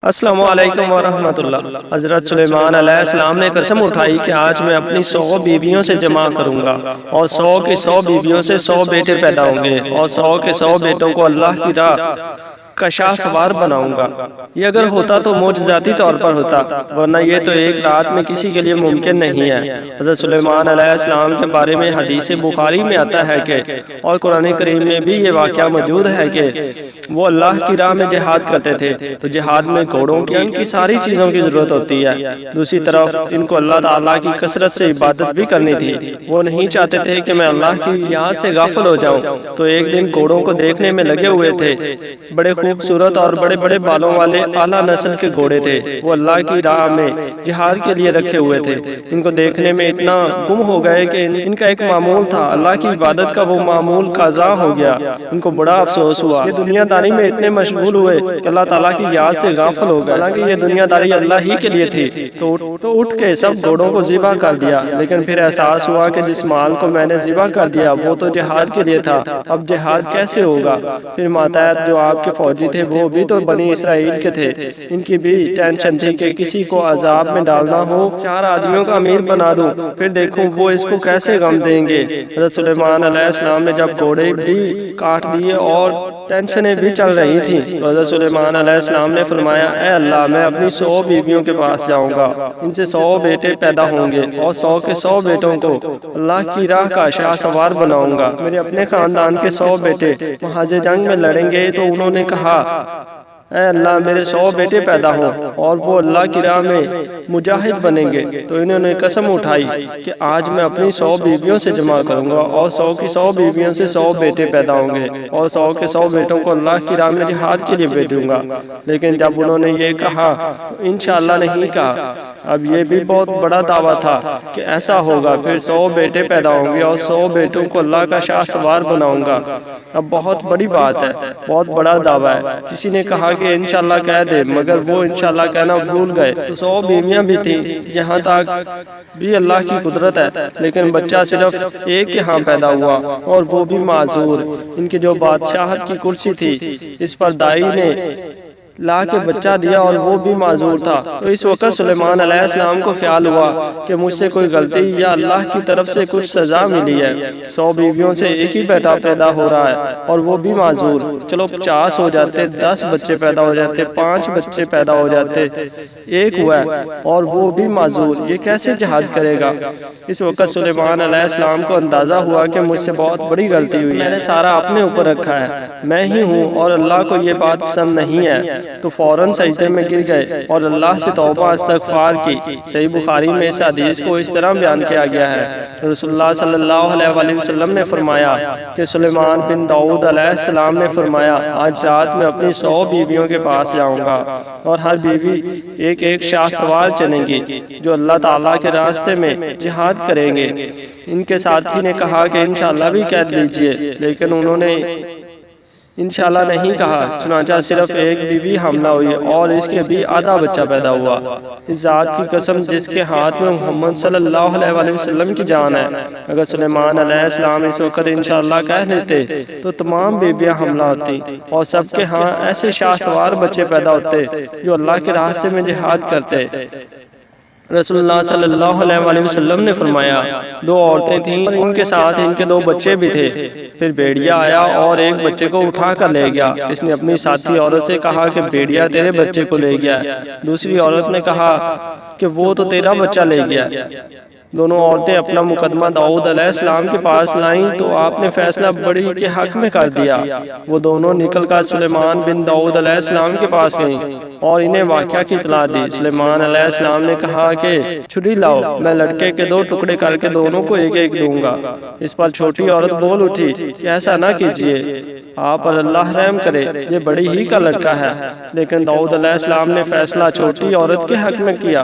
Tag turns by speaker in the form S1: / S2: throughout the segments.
S1: السلام علیکم ورحمۃ اللہ۔ حضرت سلیمان علیہ السلام نے قسم اٹھائی کہ آج میں اپنی 100 بیویوں سے جمع کروں گا اور 100 کی 100 بیویوں سے 100 بیٹے پیدا ہوں گے اور 100 کے 100 بیٹوں کو اللہ کی راہ کا شاہ سوار بناؤں گا۔ یہ اگر ہوتا تو معجزاتی طور پر ہوتا، ورنہ یہ تو ایک رات میں کسی کے لیے ممکن نہیں ہے۔ حضرت سلیمان علیہ السلام کے بارے میں حدیث بخاری میں آتا ہے کہ اور قرآن کریم میں بھی یہ واقعہ موجود ہے کہ وہ اللہ کی راہ میں جہاد کرتے تھے تو جہاد میں گھوڑوں کی ان کی ساری چیزوں کی ضرورت ہوتی ہے۔ دوسری طرف ان کو اللہ تعالیٰ کی کثرت سے عبادت بھی کرنی تھی۔ وہ نہیں چاہتے تھے کہ میں اللہ کی یاد سے غافل ہو جاؤں، تو ایک دن گھوڑوں کو دیکھنے میں لگے ہوئے تھے۔ بڑے خوبصورت اور بڑے بڑے بالوں والے اعلیٰ نسل کے گھوڑے تھے۔ وہ اللہ کی راہ میں جہاد کے لیے رکھے ہوئے تھے۔ ان کو دیکھنے میں اتنا گم ہو گئے کہ ان کا ایک معمول تھا، اللہ کی عبادت کا وہ معمول قضا ہو گیا۔ ان کو بڑا افسوس ہوا۔ یہ دنیا داری میں اتنے مشغول ہوئے کہ اللہ تعالیٰ کی یاد سے غافل ہو گئے۔ حالانکہ یہ دنیا داری اللہ ہی کے لیے تھی، تو اٹھ کے سب گھوڑوں کو ذبح کر دیا۔ لیکن پھر احساس ہوا کہ جس مال کو میں نے ذبح کر دیا وہ تو جہاد کے لیے تھا، اب جہاد کیسے ہوگا؟ پھر ماتحت جو آپ کے فوجی تھے وہ بھی تو بنی اسرائیل کے تھے، ان کی بھی ٹینشن تھی کہ کسی کو عذاب میں ڈالنا ہو، 4 آدمیوں کا امیر بنا دوں، پھر دیکھوں وہ اس کو کیسے غم دیں گے۔ حضرت سلیمان علیہ السلام نے جب گھوڑے بھی کاٹ دیے اور ٹینشنیں بھی چل رہی تھیں تو حضرت سلیمان علیہ السلام نے فرمایا، اے اللہ، میں اپنی 100 بیویوں کے پاس جاؤں گا، ان سے 100 بیٹے پیدا ہوں گے اور 100 کے 100 بیٹوں کو اللہ کی راہ کا شاہ سوار بناؤں گا۔ میرے اپنے خاندان کے 100 بیٹے محاذ جنگ میں لڑیں گے تو انہوں نے کہا، اے اللہ، میرے 100 بیٹے پیدا ہوں اور وہ اللہ کی راہ میں مجاہد بنیں گے۔ تو انہوں نے قسم اٹھائی کہ آج میں اپنی 100 بیویوں سے جمع کروں گا اور 100 کی 100 بیویوں سے 100 بیٹے پیدا ہوں گے اور 100 کے 100 بیٹوں کو اللہ کی راہ میں جہاد کے لیے بھیجوں گا۔ لیکن جب انہوں نے یہ کہا تو انشاءاللہ نہیں کہا۔ اب یہ بھی بہت بڑا دعویٰ تھا کہ ایسا ہوگا، پھر 100 بیٹے پیدا ہوں گے اور 100 بیٹوں کو اللہ کا شاہ سوار بناؤں گا۔ اب بہت بڑی بات ہے، بہت بڑا دعویٰ ہے۔ کسی نے کہا کہ انشاءاللہ کہہ دے، مگر وہ انشاءاللہ کہنا بھول گئے۔ تو 100 بیویاں بھی تھیں، یہاں تک بھی اللہ کی قدرت ہے، لیکن بچہ صرف ایک یہاں پیدا ہوا اور وہ بھی معذور۔ ان کی جو بادشاہت کی کرسی تھی اس پر دائی نے لا کے بچہ دیا اور وہ بھی معذور تھا۔ تو اس وقت سلیمان علیہ السلام کو خیال ہوا کہ مجھ سے کوئی غلطی یا اللہ کی طرف سے کچھ سزا ملی ہے۔ 100 بیویوں سے ایک ہی بیٹا پیدا ہو رہا ہے اور وہ بھی معذور۔ چلو 50 ہو جاتے، 10 بچے پیدا ہو جاتے، 5 بچے پیدا ہو جاتے، ایک ہوا ہے اور وہ بھی معذور، یہ کیسے جہاد کرے گا؟ اس وقت سلیمان علیہ السلام کو اندازہ ہوا کہ مجھ سے بہت بڑی غلطی ہوئی ہے، میں نے سارا اپنے اوپر رکھا ہے، میں ہی ہوں اور اللہ کو یہ بات پسند نہیں ہے۔ تو فوراً سجدے میں گر گئے اور اللہ سے توبہ استغفار کی۔ صحیح بخاری میں اس حدیث کو اس طرح بیان کیا گیا ہے، رسول اللہ صلی اللہ علیہ وسلم نے فرمایا کہ سلیمان بن داؤد علیہ السلام نے فرمایا، آج رات میں اپنی 100 بیویوں کے پاس جاؤں گا اور ہر بیوی ایک ایک شاہ سوار چنیں گی جو اللہ تعالیٰ کے راستے میں جہاد کریں گے۔ ان کے ساتھی نے کہا کہ انشاءاللہ بھی کہہ دیجئے، لیکن انہوں نے انشاءاللہ نہیں کہا۔ چنانچہ صرف ایک بیوی حاملہ ہوئی اور اس کے بھی آدھا بچہ پیدا ہوا۔ اس ذات کی قسم جس کے ہاتھ میں محمد صلی اللہ علیہ وسلم کی جان ہے، اگر سلیمان علیہ السلام اس وقت انشاءاللہ کہہ لیتے تو تمام بیویاں حاملہ ہوتی اور سب کے ہاں ایسے شاہ سوار بچے پیدا ہوتے جو اللہ کے راستے میں جہاد کرتے۔ رسول اللہ صلی اللہ علیہ وسلم نے فرمایا، 2 عورتیں تھیں، ان کے ساتھ ان کے 2 بچے بھی تھے۔ پھر بھیڑیا آیا اور ایک بچے کو اٹھا کر لے گیا۔ اس نے اپنی ساتھی عورت سے کہا کہ بھیڑیا تیرے بچے کو لے گیا۔ دوسری عورت نے کہا کہ وہ تو تیرا بچہ لے گیا۔ دونوں عورتیں اپنا مقدمہ داؤد علیہ السلام کے پاس لائیں تو آپ نے فیصلہ بڑی کے حق میں کر دیا۔ وہ دونوں نکل کر سلیمان بن داؤد علیہ السلام کے پاس گئیں اور انہیں واقعہ کی اطلاع دی۔ سلیمان علیہ السلام نے کہا کہ چھری لاؤ، میں لڑکے کے 2 ٹکڑے کر کے دونوں کو ایک ایک دوں گا۔ اس پر چھوٹی عورت بول اٹھی کہ ایسا نہ کیجیے، آپ پر اللہ رحم کرے، یہ بڑی ہی کا لڑکا ہے۔ لیکن داؤد علیہ السلام نے فیصلہ چھوٹی عورت کے حق میں کیا۔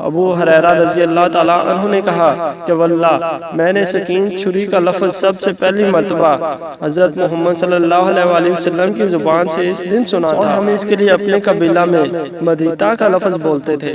S1: ابو ہریرہ رضی اللہ تعالیٰ عنہ نے کہا کہ واللہ، میں نے سکین چھری کا لفظ سب سے پہلی مرتبہ حضرت محمد صلی اللہ علیہ وسلم کی زبان سے اس دن سنا تھا اور ہم اس کے لیے اپنے قبیلہ میں مدیتا کا لفظ بولتے تھے۔